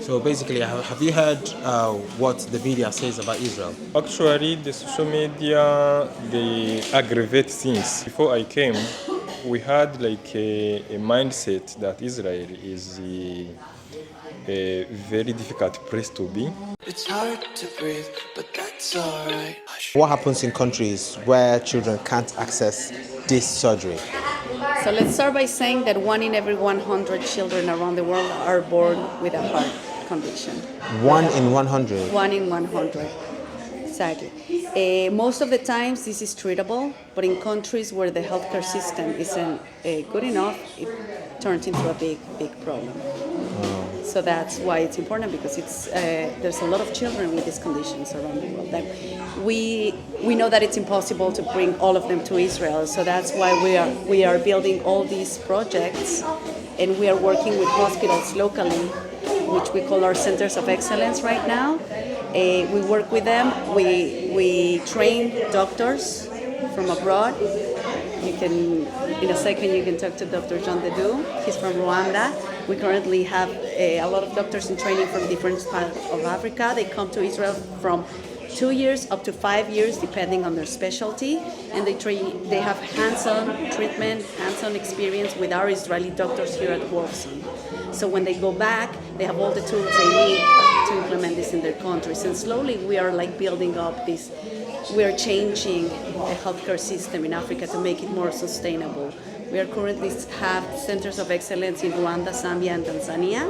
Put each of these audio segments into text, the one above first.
So basically, have you heard what the media says about Israel? Actually, the social media, they aggravate things. Before I came, we had like a mindset that Israel is a very difficult place to be. It's hard to breathe, but that's alright. What happens in countries where children can't access this surgery? So let's start by saying that 1 in every 100 children around the world are born with a heart condition. One in 100. 1 in 100, exactly. Most of the times this is treatable, but in countries where the healthcare system isn't good enough, it turns into a big problem. So that's why it's important, because there's a lot of children with these conditions around the world. That we know that it's impossible to bring all of them to Israel, so that's why we are building all these projects, and we are working with hospitals locally, which we call our centers of excellence right now. We work with them. We train doctors from abroad. In a second, you can talk to Dr. Jean Dedou. He's from Rwanda. We currently have a lot of doctors in training from different parts of Africa. They come to Israel from 2 years up to 5 years, depending on their specialty, and they have hands-on treatment, hands-on experience with our Israeli doctors here at Wolfson. So when they go back, they have all the tools they need to implement this in their countries. And slowly we are like building up this. We are changing the healthcare system in Africa to make it more sustainable. We are currently have centers of excellence in Rwanda, Zambia, and Tanzania,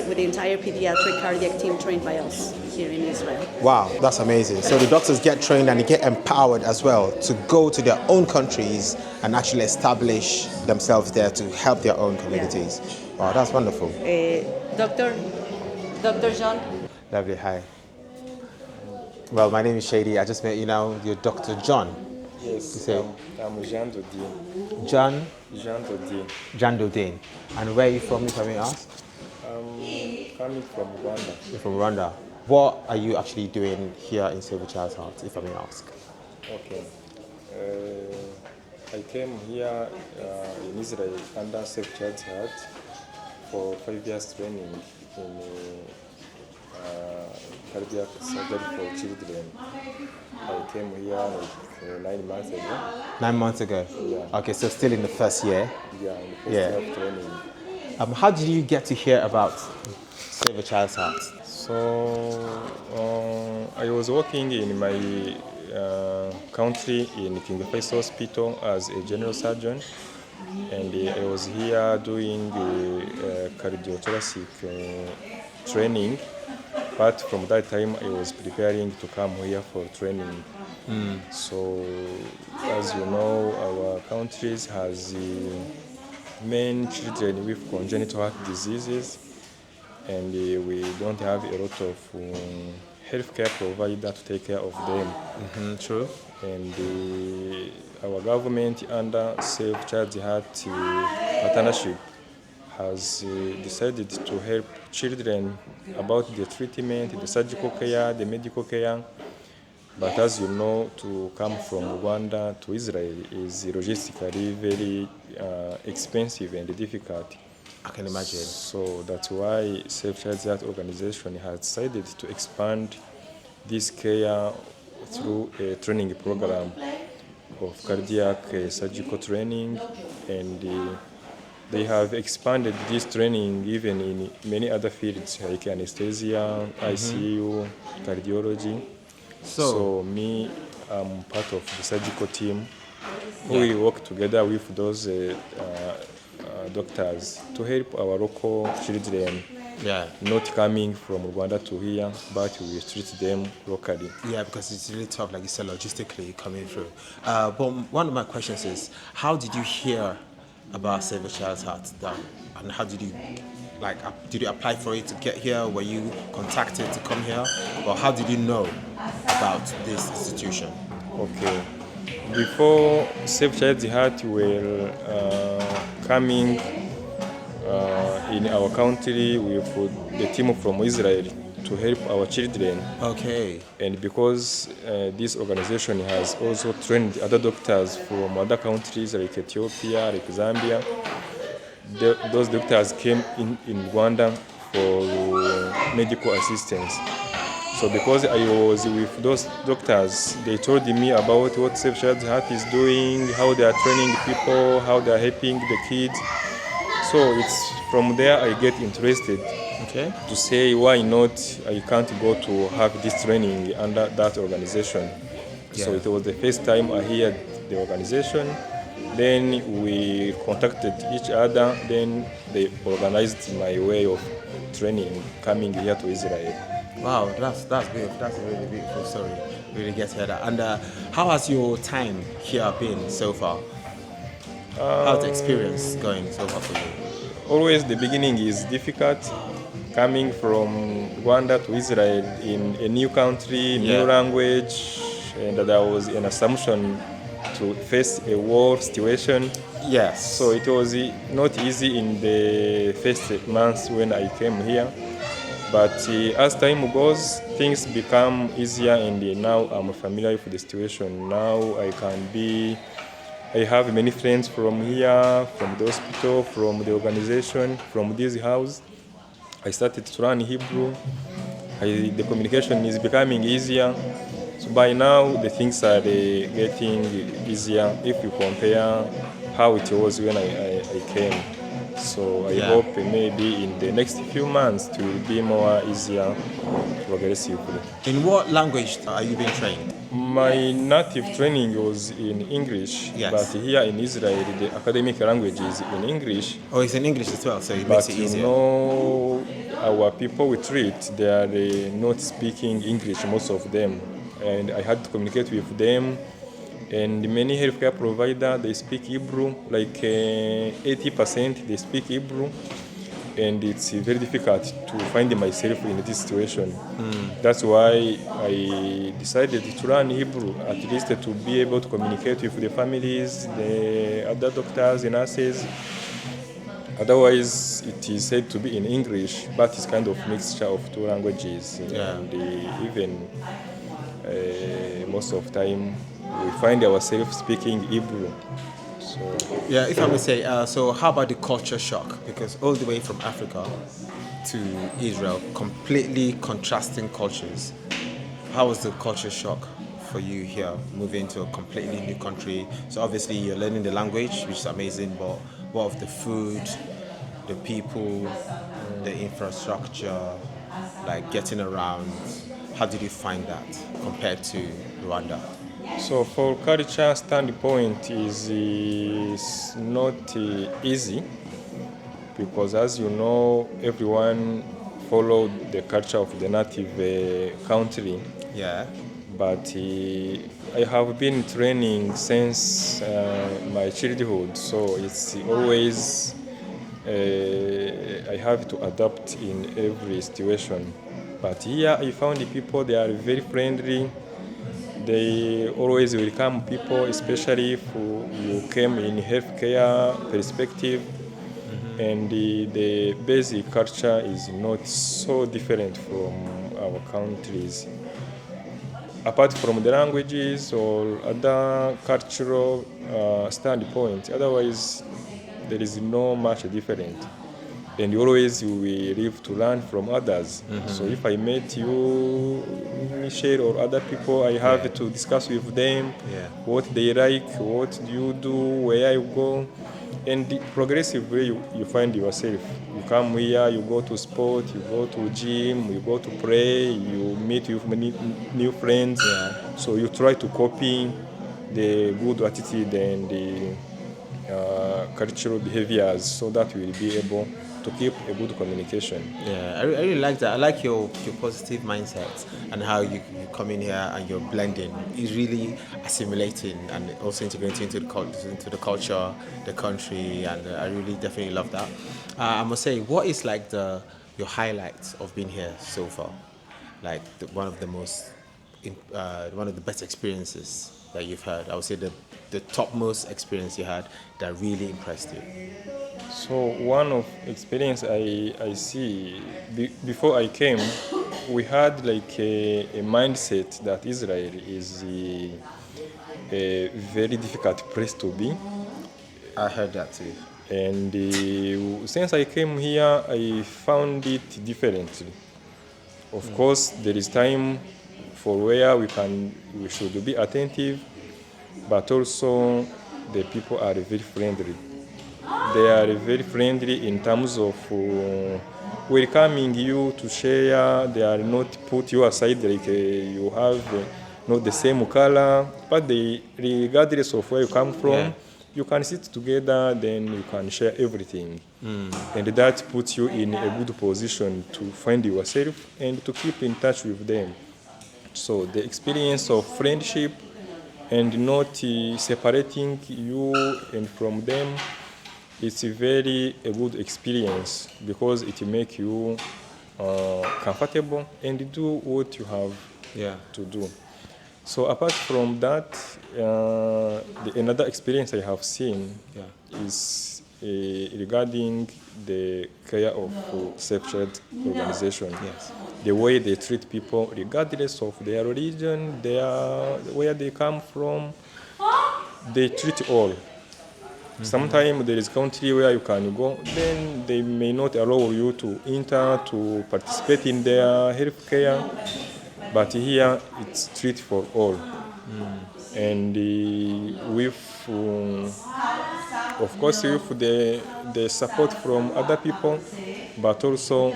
with the entire pediatric cardiac team trained by us here in Israel. Wow, that's amazing. So the doctors get trained and they get empowered as well to go to their own countries and actually establish themselves there to help their own communities. Yeah. Wow, that's wonderful. Dr. Jean? Lovely, hi. Well, my name is Shady. I just met you now. You're Dr. John. Yes, I'm Jean Dodi. John? Jean Dodi. John Dodin. And where are you from, if I may ask? I'm coming from Rwanda. You're from Rwanda. What are you actually doing here in Save a Child's Heart, if I may ask? Okay. I came here in Israel under Save Child's Heart for 5 years training in cardiac surgery for children. I came here like 9 months ago. 9 months ago? Yeah. Okay, so still in the first year? Yeah, in the first year of training. How did you get to hear about Save a Child's Heart? So I was working in my country in King Faisal Hospital as a general surgeon, and I was here doing cardiothoracic training. But from that time, I was preparing to come here for training. So, as you know, our countries has many children with congenital heart diseases, and we don't have a lot of healthcare provider to take care of them. True. And our government under Save Child's Heart partnership has decided to help children about the treatment, the surgical care, the medical care. But as you know, to come from Rwanda to Israel is logistically very expensive and difficult. I can imagine. So that's why Save Child's Heart organization has decided to expand this care through a training program of cardiac surgical training, and they have expanded this training even in many other fields like anesthesia, ICU, cardiology. So me, I'm part of the surgical team. We work together with those doctors to help our local children not coming from Rwanda to here, but we treat them locally. Yeah, because it's really tough, like you said, logistically coming through. But one of my questions is, how did you hear about Save a Child's Heart? And how did you apply for it to get here? Were you contacted to come here? Or how did you know about this institution? Okay. Before Save Child's Heart were coming in our country with the team from Israel to help our children. Okay. And because this organization has also trained other doctors from other countries like Ethiopia, like Zambia, those doctors came in Rwanda for medical assistance. So because I was with those doctors, they told me about what Save Child's Heart is doing, how they are training people, how they are helping the kids. So it's from there I get interested Okay. to say why not I can't go to have this training under that organization. So Yeah. it was the first time I heard the organization. Then we contacted each other. Then they organized my way of training coming here to Israel. Wow, that's beautiful. That's a really beautiful story. Really get to hear that. And how has your time here been so far? How's the experience going so far for you? Always the beginning is difficult. Coming from Rwanda to Israel in a new country, new Yeah. language, and there was an assumption to face a war situation. Yes. So it was not easy in the first months when I came here. But as time goes, things become easier, and now I'm familiar with the situation. Now I have many friends from here, from the hospital, from the organization, from this house. I started to learn Hebrew. The communication is becoming easier. So by now, the things are getting easier if you compare how it was when I came. So I Yeah. hope maybe in the next few months it will be more easier progressively. In what language are you being trained? My native training was in English, Yes. but here in Israel, the academic language is in English. Oh, it's in English as well, so it makes But it you easier. know, our people we treat, they are not speaking English, most of them. And I had to communicate with them. And many healthcare providers, they speak Hebrew, like 80% they speak Hebrew. And it's very difficult to find myself in this situation. That's why I decided to learn Hebrew, at least to be able to communicate with the families, the other doctors and nurses. Otherwise, it is said to be in English, but it's kind of mixture of two languages. Yeah. And even most of time, we find ourselves speaking Hebrew. So Yeah, if I may say, so how about the culture shock? Because all the way from Africa to Israel, completely contrasting cultures. How was the culture shock for you here, moving to a completely new country? So obviously you're learning the language, which is amazing, but what of the food, the people, the infrastructure, like getting around? How did you find that compared to Rwanda? So for culture standpoint is not easy because as you know everyone follow the culture of the native country, Yeah. but I have been training since my childhood, so it's always I have to adapt in every situation. But here I found the people, they are very friendly. They always welcome people, especially if you came in healthcare perspective. And the basic culture is not so different from our countries. Apart from the languages or other cultural standpoint, otherwise there is no much different. And always we live to learn from others. So if I met you, Michelle, or other people, I have to discuss with them Yeah. what they like, what do you do, where you go. And progressively you find yourself. You come here, you go to sport, you go to gym, you go to pray, you meet with many new friends. So you try to copy the good attitude and the cultural behaviors so that we will be able to keep a good communication. Yeah, I really like that. I like your positive mindset and how you come in here and you're blending. It's really assimilating and also integrating into the culture, the country, and I really definitely love that. I must say, what is like your highlights of being here so far? Like one of the one of the best experiences that you've had. I would say the topmost experience you had that really impressed you. So one of experience I see before I came, we had like a mindset that Israel is a very difficult place to be. I heard that too. And since I came here, I found it differently. Of course, there is time for where we should be attentive, but also the people are very friendly. They are very friendly in terms of welcoming you to share. They are not put you aside like you have not the same color, but they, regardless of where you come from, Yeah. you can sit together, then you can share everything. And that puts you in a good position to find yourself and to keep in touch with them. So the experience of friendship and not separating you and from them, it's a good experience because it makes you comfortable and do what you have Yeah. to do. So apart from that, another experience I have seen Yeah. is regarding the care of sexual organization. Yes. The way they treat people, regardless of their religion, where they come from, they treat all. Sometimes there is country where you can go, then they may not allow you to enter to participate in their health care, but here it's treat for all. And of course, with the support from other people, but also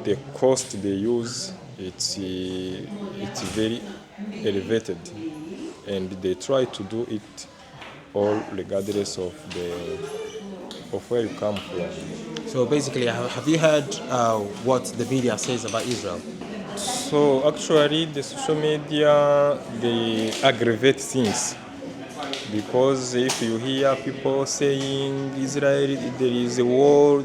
the cost they use, it's very elevated, and they try to do it all regardless of where you come from. So basically, have you heard what the media says about Israel? So actually, the social media, they aggravate things, because if you hear people saying Israel, there is a war,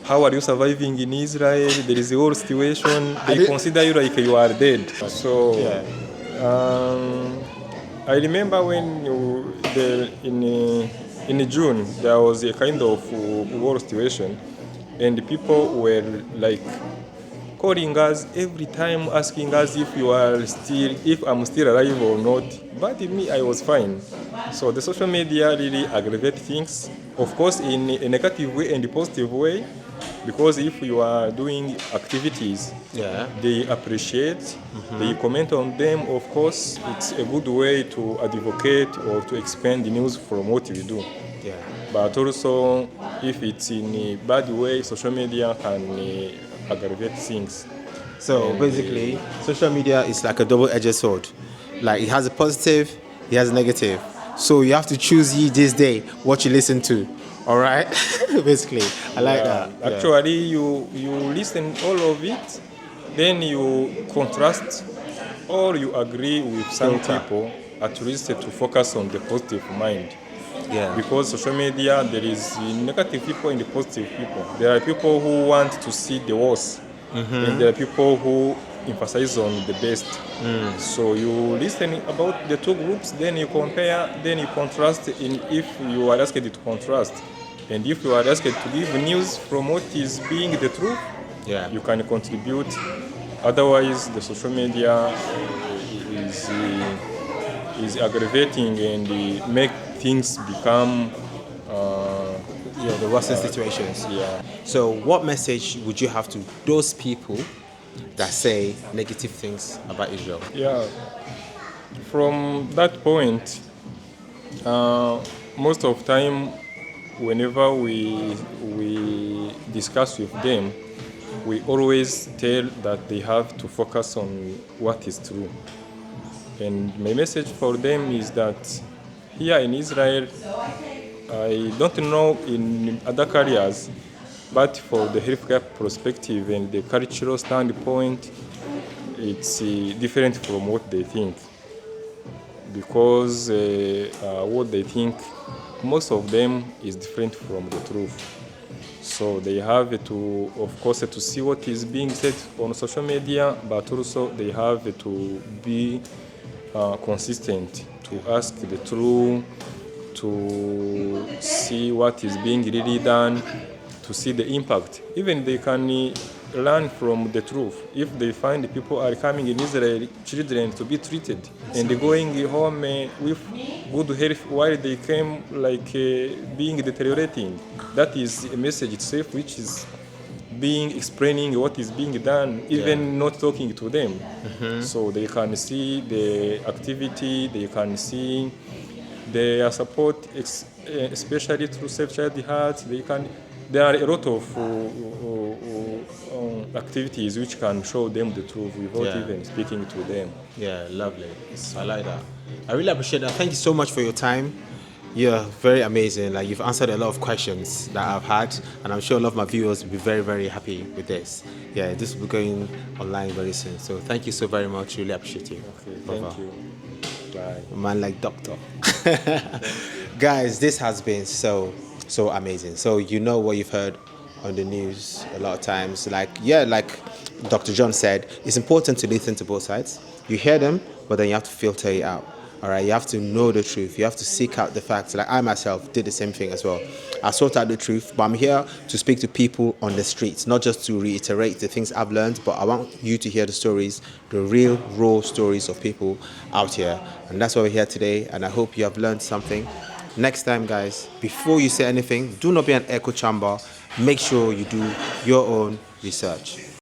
how are you surviving in Israel? There is a war situation. They consider you like you are dead. So Yeah. I remember when in June there was a kind of war situation, and people were like calling us every time, asking us if I'm still alive or not. But in me, I was fine. So the social media really aggravate things, of course, in a negative way and a positive way, because if you are doing activities, Yeah. they appreciate, they comment on them. Of course, it's a good way to advocate or to expand the news from what we do. Yeah. But also, if it's in a bad way, social media can aggravate things. So basically, social media is like a double-edged sword. Like it has a positive, it has a negative. So you have to choose this day what you listen to. All right. Basically, I like that. Yeah. Actually, you listen all of it, then you contrast, or you agree with some Filter. people, at least to focus on the positive mind. Yeah. Because social media, there is negative people and the positive people. There are people who want to see the worst, and there are people who emphasize on the best. So you listen about the two groups, then you compare, then you contrast. If you are asked to contrast, and if you are asked to give news from what is being the truth, Yeah. you can contribute. Otherwise, the social media is aggravating and make things become The worsening situations. yeah. So, what message would you have to those people that say negative things about Israel? Yeah, from that point, most of time, whenever we discuss with them, we always tell that they have to focus on what is true. And my message for them is that here in Israel, I don't know in other areas, but for the healthcare perspective and the cultural standpoint, it's different from what they think. Because what they think, most of them is different from the truth. So they have to, of course, to see what is being said on social media, but also they have to be consistent, to ask the truth, to see what is being really done, to see the impact. Even they can learn from the truth. If they find people are coming in Israel, children to be treated, and going home with good health while they came being deteriorating, that is a message itself which is being explaining what is being done, even not talking to them. So they can see the activity, they can see their support, especially through Save Child Heart. There are a lot of activities which can show them the truth without Yeah. even speaking to them. Yeah, lovely. I like that. I really appreciate that. Thank you so much for your time. You're very amazing. Like, you've answered a lot of questions that I've had, and I'm sure a lot of my viewers will be very, very happy with this. Yeah, this will be going online very soon. So thank you so very much. Really appreciate you. Okay, Brother. thank you. Bye. A man like doctor. Guys, this has been so amazing. So you know what you've heard on the news a lot of times. Like Dr. John said, it's important to listen to both sides. You hear them, but then you have to filter it out. All right, you have to know the truth. You have to seek out the facts. Like I myself did the same thing as well. I sought out the truth, but I'm here to speak to people on the streets, not just to reiterate the things I've learned, but I want you to hear the stories, the real, raw stories of people out here. And that's why we're here today, and I hope you have learned something. Next time, guys, before you say anything, do not be an echo chamber. Make sure you do your own research.